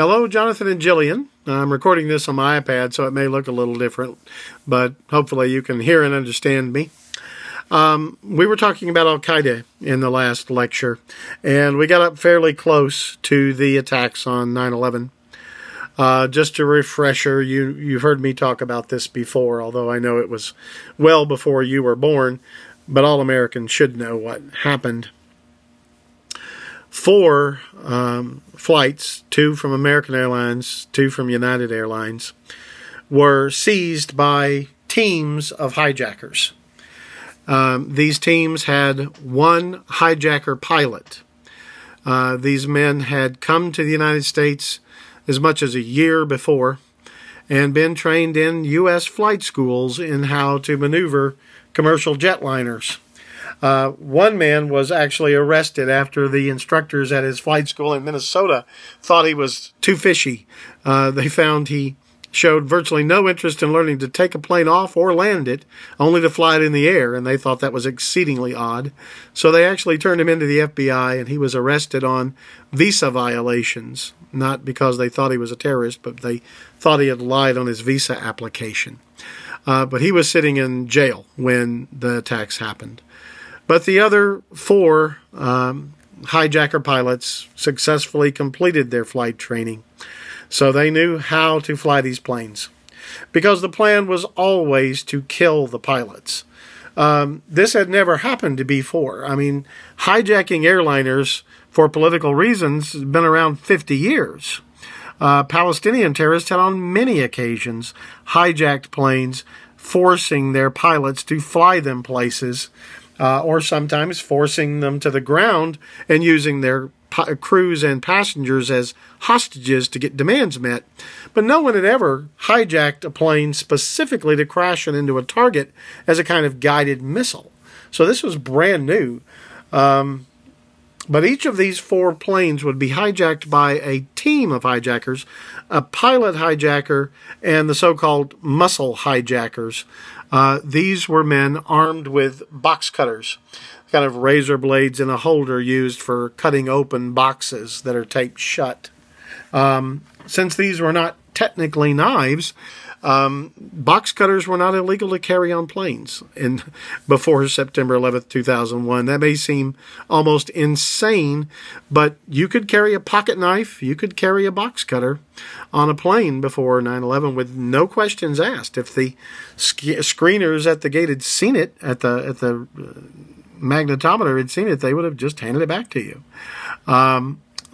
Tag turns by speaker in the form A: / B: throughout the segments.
A: Hello, Jonathan and Jillian. I'm recording this on my iPad, so it may look a little different, but hopefully you can hear and understand me. We were talking about Al-Qaeda in the last lecture, and we got up fairly close to the attacks on 9/11. Just a refresher, you've heard me talk about this before, although I know it was well before you were born, but all Americans should know what happened. 4 flights, 2 from American Airlines, 2 from United Airlines, were seized by teams of hijackers. These teams had 1 hijacker pilot. These men had come to the United States as much as a year before and been trained in U.S. flight schools in how to maneuver commercial jetliners. One man was actually arrested after the instructors at his flight school in Minnesota thought he was too fishy. They found he showed virtually no interest in learning to take a plane off or land it, only to fly it in the air, and they thought that was exceedingly odd. So they actually turned him into the FBI, and he was arrested on visa violations, not because they thought he was a terrorist, but they thought he had lied on his visa application. But he was sitting in jail when the attacks happened. But the other 4 hijacker pilots successfully completed their flight training. So they knew how to fly these planes, because the plan was always to kill the pilots. This had never happened before. I mean, hijacking airliners for political reasons has been around 50 years. Palestinian terrorists had on many occasions hijacked planes, forcing their pilots to fly them places, or sometimes forcing them to the ground and using their crews and passengers as hostages to get demands met. But no one had ever hijacked a plane specifically to crash it into a target as a kind of guided missile. So this was brand new. But each of these 4 planes would be hijacked by a team of hijackers, a pilot hijacker, and the so-called muscle hijackers. These were men armed with box cutters, kind of razor blades in a holder used for cutting open boxes that are taped shut. Since these were not technically knives, box cutters were not illegal to carry on planes before September 11th, 2001. That may seem almost insane, but you could carry a pocket knife, you could carry a box cutter on a plane before 9/11 with no questions asked. If the screeners at the gate had seen it, at the magnetometer had seen it, they would have just handed it back to you.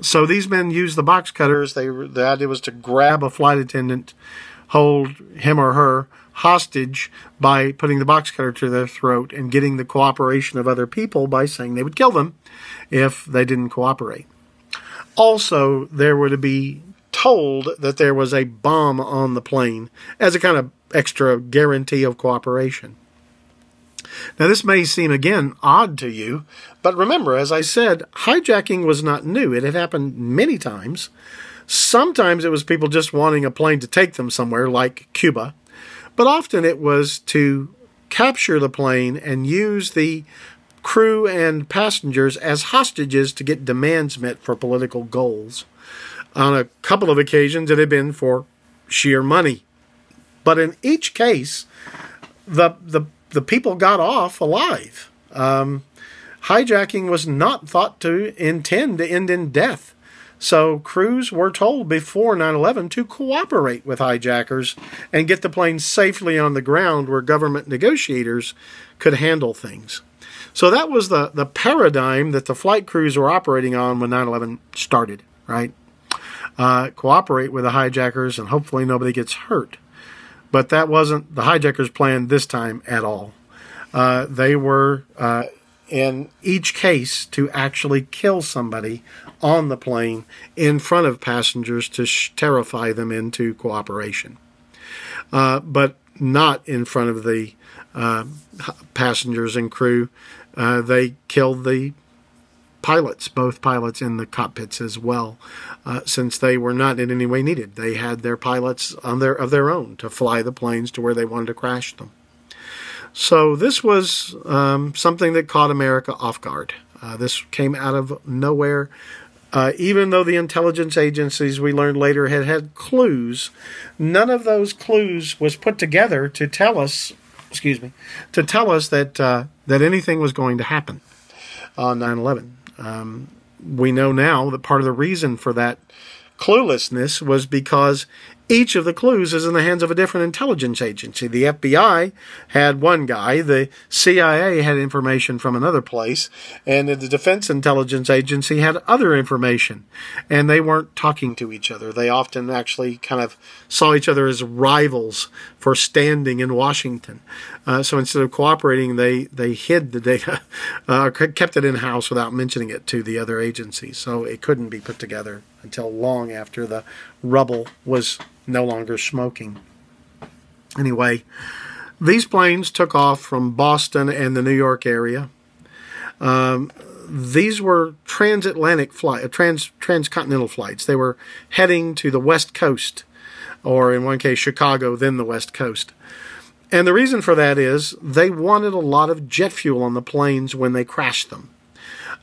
A: So these men used the box cutters. The idea was to grab a flight attendant, hold him or her hostage by putting the box cutter to their throat and getting the cooperation of other people by saying they would kill them if they didn't cooperate. Also, they were to be told that there was a bomb on the plane as a kind of extra guarantee of cooperation. Now, this may seem, again, odd to you, but remember, as I said, hijacking was not new. It had happened many times. Sometimes it was people just wanting a plane to take them somewhere, like Cuba, but often it was to capture the plane and use the crew and passengers as hostages to get demands met for political goals. On a couple of occasions, it had been for sheer money. But in each case, the people got off alive. Hijacking was not thought to intend to end in death. So crews were told before 9/11 to cooperate with hijackers and get the plane safely on the ground where government negotiators could handle things. So that was the paradigm that the flight crews were operating on when 9/11 started, right? Cooperate with the hijackers and hopefully nobody gets hurt. But that wasn't the hijackers' plan this time at all. They were, in each case, to actually kill somebody on the plane in front of passengers to terrify them into cooperation. But not in front of the passengers and crew. They killed the pilots, both pilots in the cockpits as well, since they were not in any way needed. They had their pilots of their own to fly the planes to where they wanted to crash them. So this was something that caught America off guard. This came out of nowhere. Even though the intelligence agencies, we learned later, had had clues, none of those clues was put together to tell us, that anything was going to happen on 9/11. We know now that part of the reason for that cluelessness was because each of the clues is in the hands of a different intelligence agency. The FBI had one guy, the CIA had information from another place, and the Defense Intelligence Agency had other information. And they weren't talking to each other. They often actually kind of saw each other as rivals for standing in Washington. So instead of cooperating, they hid the data, kept it in-house without mentioning it to the other agencies. So it couldn't be put together until long after the rubble was no longer smoking. Anyway, these planes took off from Boston and the New York area. These were transcontinental flights. They were heading to the West Coast, or in one case, Chicago, then the West Coast. And the reason for that is they wanted a lot of jet fuel on the planes when they crashed them.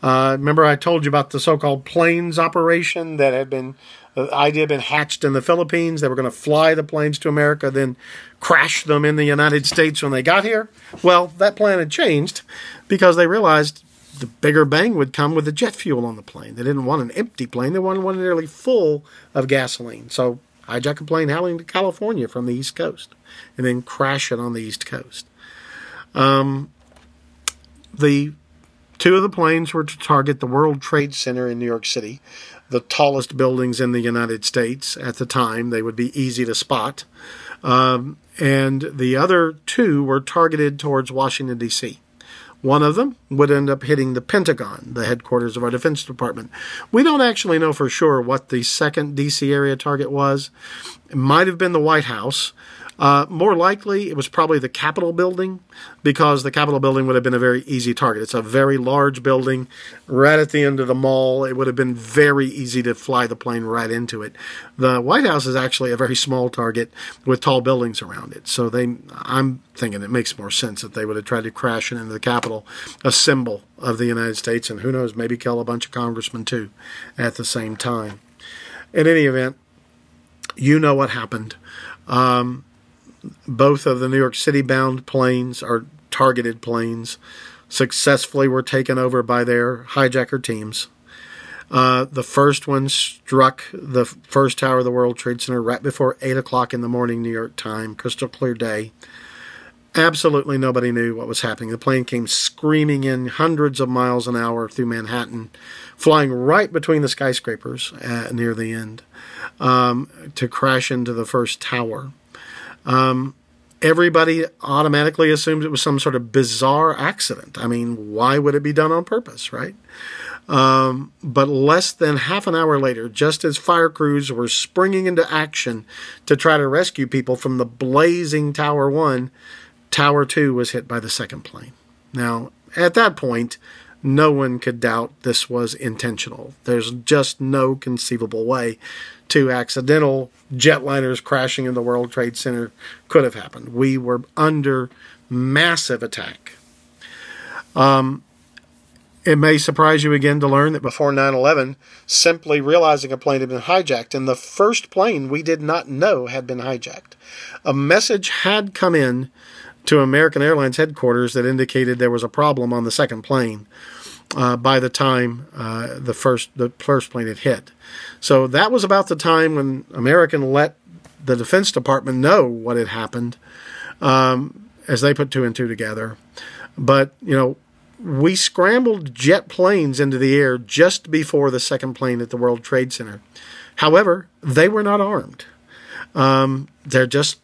A: Remember I told you about the so-called planes operation that had been, the idea had been hatched in the Philippines. They were going to fly the planes to America, then crash them in the United States when they got here. Well, that plan had changed because they realized the bigger bang would come with the jet fuel on the plane. They didn't want an empty plane. They wanted one nearly full of gasoline. So hijack a plane hailing to California from the East Coast and then crash it on the East Coast. Two of the planes were to target the World Trade Center in New York City, the tallest buildings in the United States at the time. They would be easy to spot. And the other two were targeted towards Washington, D.C. One of them would end up hitting the Pentagon, the headquarters of our Defense Department. We don't actually know for sure what the second D.C. area target was. It might have been the White House. More likely, it was probably the Capitol building, because the Capitol building would have been a very easy target. It's a very large building right at the end of the mall. It would have been very easy to fly the plane right into it. The White House is actually a very small target with tall buildings around it. So I'm thinking it makes more sense that they would have tried to crash it into the Capitol, a symbol of the United States, and who knows, maybe kill a bunch of congressmen too at the same time. In any event, you know what happened. Both of the New York City-bound planes, or targeted planes, successfully were taken over by their hijacker teams. The first one struck the first tower of the World Trade Center right before 8 o'clock in the morning, New York time, crystal clear day. Absolutely nobody knew what was happening. The plane came screaming in hundreds of miles an hour through Manhattan, flying right between the skyscrapers near the end, to crash into the first tower. Everybody automatically assumed it was some sort of bizarre accident. I mean, why would it be done on purpose, right? But less than half an hour later, just as fire crews were springing into action to try to rescue people from the blazing Tower 1, Tower 2 was hit by the second plane. Now, at that point, no one could doubt this was intentional. There's just no conceivable way two accidental jetliners crashing in the World Trade Center could have happened. We were under massive attack. It may surprise you again to learn that before 9/11, simply realizing a plane had been hijacked, and the first plane we did not know had been hijacked. A message had come in to American Airlines headquarters that indicated there was a problem on the second plane by the time the first plane had hit. So that was about the time when American let the Defense Department know what had happened, as they put two and two together. But, we scrambled jet planes into the air just before the second plane at the World Trade Center. However, they were not armed. There just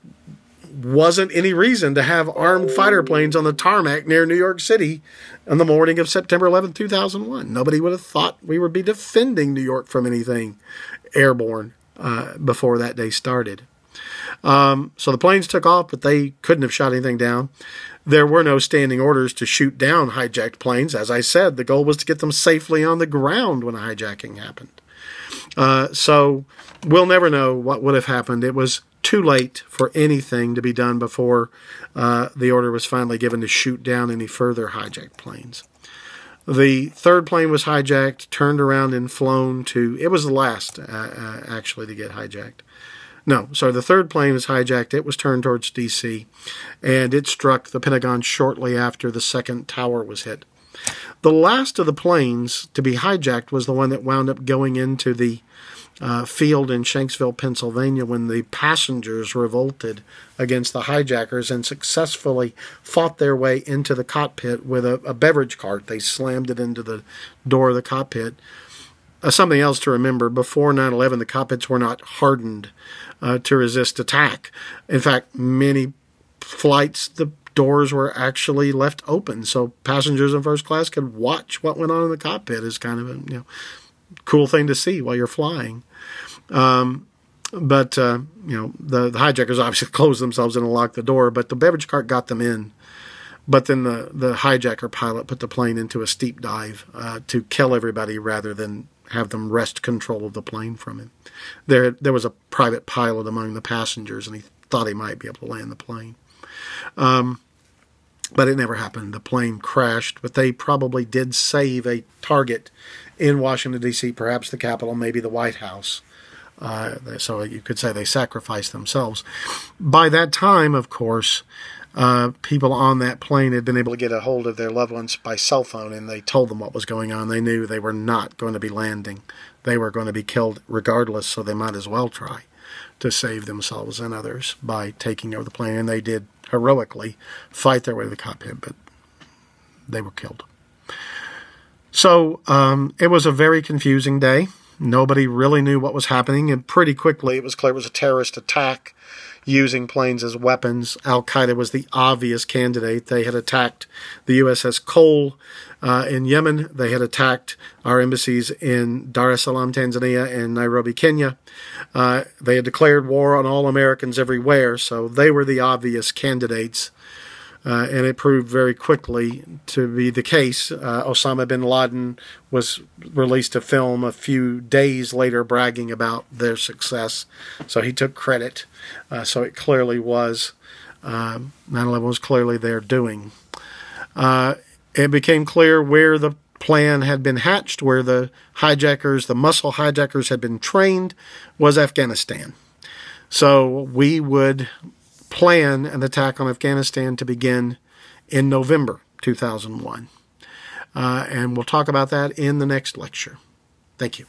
A: wasn't any reason to have armed fighter planes on the tarmac near New York City on the morning of September 11, 2001. Nobody would have thought we would be defending New York from anything airborne before that day started. So the planes took off, but they couldn't have shot anything down. There were no standing orders to shoot down hijacked planes. As I said, the goal was to get them safely on the ground when a hijacking happened. So we'll never know what would have happened. It was too late for anything to be done before the order was finally given to shoot down any further hijacked planes. The third plane was hijacked, turned around and flown to, it was the last actually to get hijacked. No, sorry, the third plane was hijacked. It was turned towards D.C., and it struck the Pentagon shortly after the second tower was hit. The last of the planes to be hijacked was the one that wound up going into the field in Shanksville, Pennsylvania, when the passengers revolted against the hijackers and successfully fought their way into the cockpit with a beverage cart. They slammed it into the door of the cockpit. Something else to remember, before 9/11, the cockpits were not hardened to resist attack. In fact, many flights, the doors were actually left open, so passengers in first class could watch what went on in the cockpit. Is kind of a cool thing to see while you're flying. But the hijackers obviously closed themselves in and locked the door, but the beverage cart got them in. But then the hijacker pilot put the plane into a steep dive to kill everybody rather than have them wrest control of the plane from him. There was a private pilot among the passengers, and he thought he might be able to land the plane. But it never happened. The plane crashed, but they probably did save a target in Washington, D.C., perhaps the Capitol, maybe the White House. So you could say they sacrificed themselves. By that time, of course, people on that plane had been able to get a hold of their loved ones by cell phone, and they told them what was going on. They knew they were not going to be landing. They were going to be killed regardless, so they might as well try to save themselves and others by taking over the plane. And they did heroically fight their way to the cockpit, but they were killed. So it was a very confusing day. Nobody really knew what was happening, and pretty quickly it was clear it was a terrorist attack using planes as weapons. Al-Qaeda was the obvious candidate. They had attacked the USS Cole in Yemen. They had attacked our embassies in Dar es Salaam, Tanzania, and Nairobi, Kenya. They had declared war on all Americans everywhere, so they were the obvious candidates. And it proved very quickly to be the case. Osama bin Laden released a film a few days later bragging about their success. So he took credit. So it clearly was, 9/11 was clearly their doing. It became clear where the plan had been hatched, where the hijackers, the muscle hijackers had been trained, was Afghanistan. So we would plan an attack on Afghanistan to begin in November 2001. And we'll talk about that in the next lecture. Thank you.